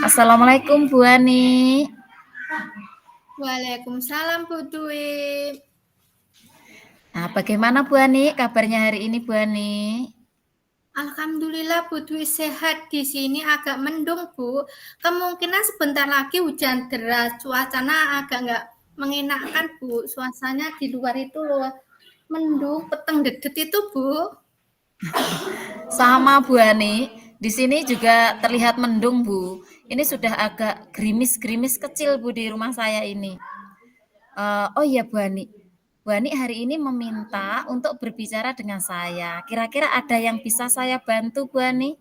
Assalamualaikum Bu Ani. Waalaikumsalam Bu Dwi. Nah, bagaimana Bu Ani kabarnya hari ini Bu Ani? Alhamdulillah Bu Dwi sehat. Di sini agak mendung Bu. Kemungkinan sebentar lagi hujan deras. Cuacanya agak nggak mengenakan Bu. Suasananya di luar itu loh mendung, peteng dedet itu Bu. Sama Bu Ani, di sini juga terlihat mendung Bu. Ini sudah agak gerimis-gerimis kecil Bu di rumah saya ini. Oh iya Bu Ani hari ini meminta untuk berbicara dengan saya. Kira-kira ada yang bisa saya bantu Bu Ani?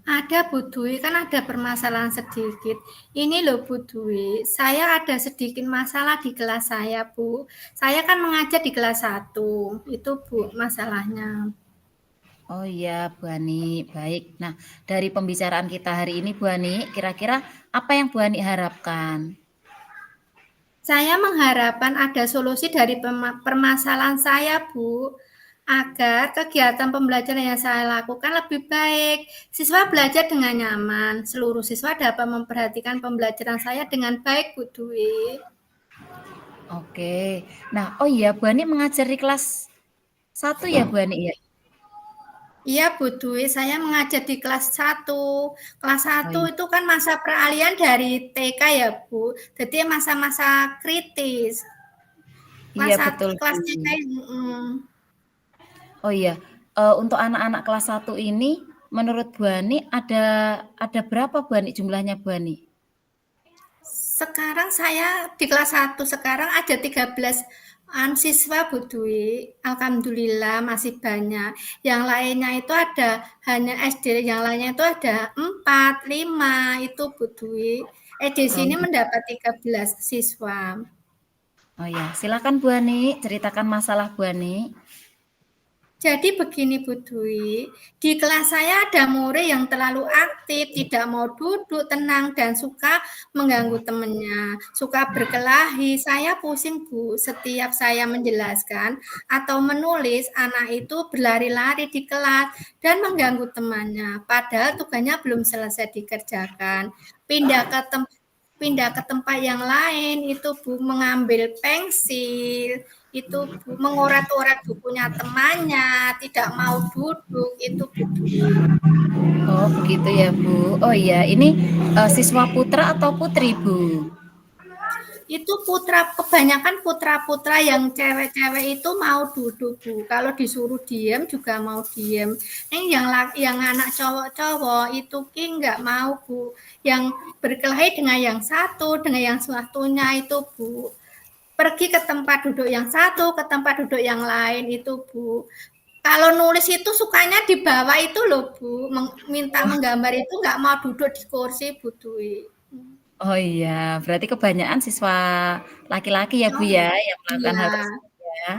Ada Bu Dwi, kan ada permasalahan sedikit. Ini loh Bu Dwi, saya ada sedikit masalah di kelas saya Bu. Saya kan mengajar di kelas 1, itu Bu masalahnya. Oh iya Bu Ani, baik. Nah, dari pembicaraan kita hari ini Bu Ani, kira-kira apa yang Bu Ani harapkan? Saya mengharapkan ada solusi dari permasalahan saya, Bu, agar kegiatan pembelajaran yang saya lakukan lebih baik. Siswa belajar dengan nyaman, seluruh siswa dapat memperhatikan pembelajaran saya dengan baik, Bu Dwi. Oke. Nah, oh iya Bu Ani mengajar di kelas 1 ya Bu Ani ya? Iya, Bu Dwi, saya mengajar di kelas 1. Kelas Oh 1 iya, itu kan masa peralihan dari TK ya, Bu. Jadi masa-masa kritis. iya Kelas 1, betul Bu. kelas TK, Oh iya, untuk anak-anak kelas 1 ini menurut Bu Ani ada berapa Bu Ani jumlahnya Bu Ani? sekarang saya di kelas 1 sekarang ada 13 siswa Bu Dwi. Alhamdulillah masih banyak. Yang lainnya itu ada hanya SD, yang lainnya itu ada 4, 5 itu Bu Dwi. Di Oh, sini mendapat 13 siswa. oh ya, silakan Bu Ani, ceritakan masalah Bu Ani. Jadi begini Bu Dwi, di kelas saya ada murid yang terlalu aktif, tidak mau duduk tenang dan suka mengganggu temannya, suka berkelahi. Saya pusing Bu, setiap saya menjelaskan atau menulis, anak itu berlari-lari di kelas dan mengganggu temannya, padahal tugasnya belum selesai dikerjakan. Pindah ke tempat yang lain itu Bu, mengambil pensil itu Bu, mengorat-orat bukunya temannya, tidak mau duduk itu Bu Dwi. Oh begitu ya Bu. Oh iya, ini siswa putra atau putri Bu? Itu kebanyakan putra-putra yang cewek-cewek itu mau duduk Bu. Kalau disuruh diem juga mau diem. Yang anak cowok-cowok itu nggak mau Bu. Yang berkelahi dengan yang satu, dengan yang satunya itu Bu. Pergi ke tempat duduk yang satu, ke tempat duduk yang lain itu Bu. Kalau nulis itu sukanya di bawah itu loh Bu, minta menggambar itu nggak mau duduk di kursi Bu Dwi. Oh iya, berarti kebanyakan siswa laki-laki ya Bu Oh, ya yang melakukan hal iya. tersebut ya.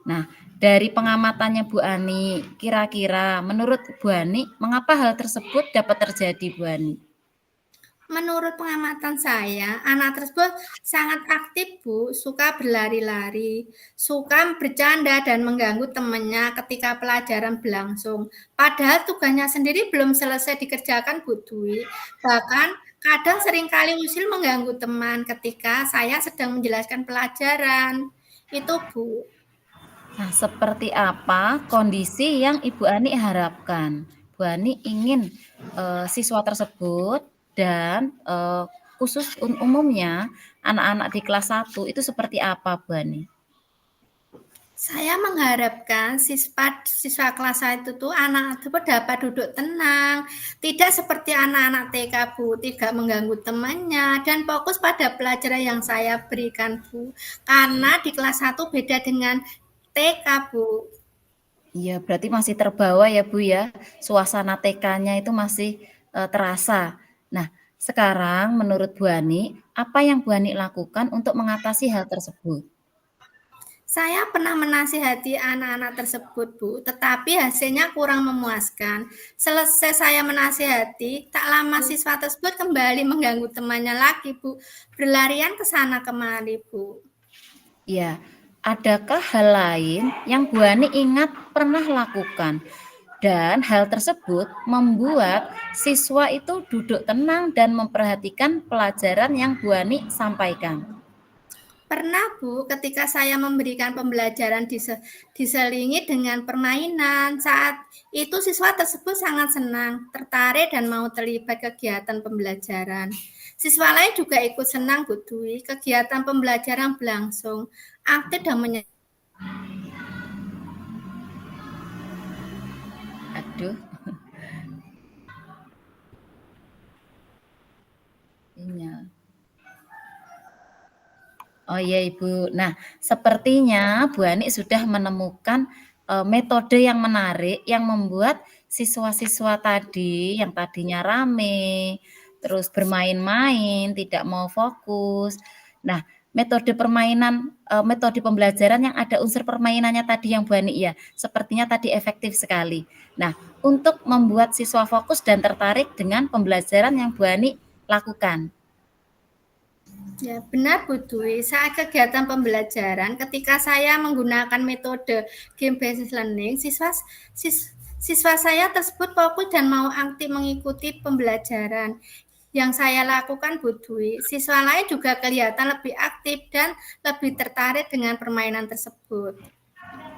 Nah, dari pengamatannya Bu Ani, kira-kira menurut Bu Ani, mengapa hal tersebut dapat terjadi Bu Ani? Menurut pengamatan saya, anak tersebut sangat aktif Bu, suka berlari-lari, suka bercanda dan mengganggu temannya ketika pelajaran berlangsung. Padahal tugasnya sendiri belum selesai dikerjakan Bu Dwi. Bahkan kadang seringkali usil mengganggu teman ketika saya sedang menjelaskan pelajaran. Itu Bu. Nah, seperti apa kondisi yang Ibu Ani harapkan? Bu Ani ingin siswa tersebut dan khusus umumnya anak-anak di kelas 1 itu seperti apa Bu Ani? Saya mengharapkan siswa kelas 1 tuh anak tersebut dapat duduk tenang, tidak seperti anak-anak TK Bu, tidak mengganggu temannya dan fokus pada pelajaran yang saya berikan Bu. Karena di kelas 1 beda dengan TK Bu. Iya, berarti masih terbawa ya Bu ya, suasana TK-nya itu masih terasa. Nah, sekarang menurut Bu Ani, apa yang Bu Ani lakukan untuk mengatasi hal tersebut? Saya pernah menasihati anak-anak tersebut, Bu, tetapi hasilnya kurang memuaskan. Selesai saya menasihati, tak lama siswa tersebut kembali mengganggu temannya lagi, Bu. Berlarian ke sana kemari, Bu. Ya, adakah hal lain yang Bu Ani ingat pernah lakukan? Dan hal tersebut membuat siswa itu duduk tenang dan memperhatikan pelajaran yang Bu Ani sampaikan. Pernah Bu, ketika saya memberikan pembelajaran diselingi dengan permainan, saat itu siswa tersebut sangat senang, tertarik dan mau terlibat kegiatan pembelajaran. Siswa lain juga ikut senang Bu Dwi, kegiatan pembelajaran berlangsung aktif dan Aduh. Sinyal. Oh iya Ibu. Nah, sepertinya Bu Ani sudah menemukan metode yang menarik yang membuat siswa-siswa tadi yang tadinya rame, terus bermain-main, tidak mau fokus. Nah, metode permainan, metode pembelajaran yang ada unsur permainannya tadi yang Bu Ani ya, sepertinya tadi efektif sekali. Nah, untuk membuat siswa fokus dan tertarik dengan pembelajaran yang Bu Ani lakukan. Ya, benar Bu Dwi. Saat kegiatan pembelajaran, ketika saya menggunakan metode game based learning, siswa saya tersebut fokus dan mau aktif mengikuti pembelajaran. Yang saya lakukan Bu Dwi, siswa lain juga kelihatan lebih aktif dan lebih tertarik dengan permainan tersebut.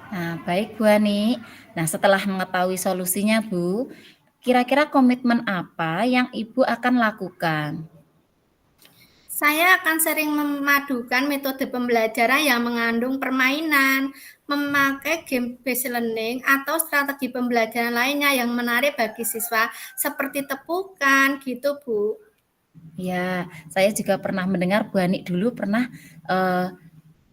Nah, baik Bu Ani. Nah, setelah mengetahui solusinya Bu, kira-kira komitmen apa yang Ibu akan lakukan? Saya akan sering memadukan metode pembelajaran yang mengandung permainan, memakai game based learning atau strategi pembelajaran lainnya yang menarik bagi siswa seperti tepukan gitu Bu. Ya, saya juga pernah mendengar Bu Ani dulu pernah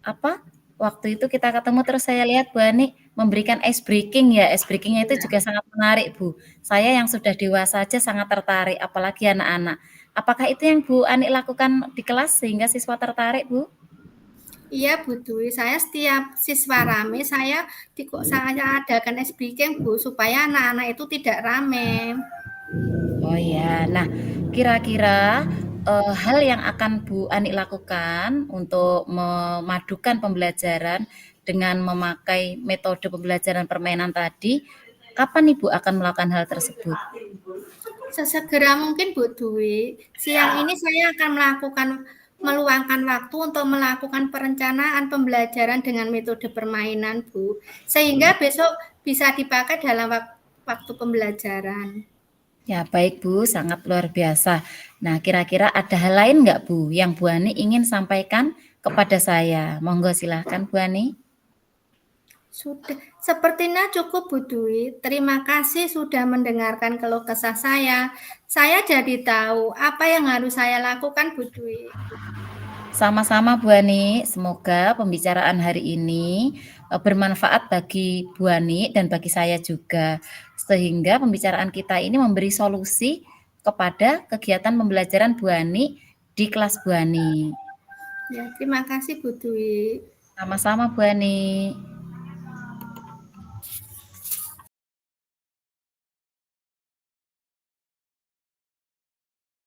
apa? Waktu itu kita ketemu terus saya lihat Bu Ani memberikan ice breaking ya. Ice breaking-nya itu juga sangat menarik Bu. Saya yang sudah dewasa aja sangat tertarik, apalagi anak-anak. Apakah itu yang Bu Ani lakukan di kelas sehingga siswa tertarik Bu? Iya Bu Dwi, saya setiap siswa rame saya adakan ice breaking Bu supaya anak-anak itu tidak rame. Oh ya, nah kira-kira hal yang akan Bu Ani lakukan untuk memadukan pembelajaran dengan memakai metode pembelajaran permainan tadi, kapan Ibu akan melakukan hal tersebut? Sesegera mungkin Bu Dwi, siang ini saya akan meluangkan waktu untuk melakukan perencanaan pembelajaran dengan metode permainan Bu, sehingga besok bisa dipakai dalam waktu pembelajaran. Ya baik Bu, sangat luar biasa. Nah kira-kira ada hal lain nggak Bu yang Bu Ani ingin sampaikan kepada saya? Monggo silahkan Bu Ani. Sudah, sepertinya cukup Bu Dwi. Terima kasih sudah mendengarkan keluh kesah saya. Saya jadi tahu apa yang harus saya lakukan Bu Dwi. Sama-sama Bu Ani, semoga pembicaraan hari ini bermanfaat bagi Bu Ani dan bagi saya juga. Sehingga pembicaraan kita ini memberi solusi kepada kegiatan pembelajaran Bu Ani di kelas Bu Ani. Ya, terima kasih Bu Dwi. Sama-sama Bu Ani.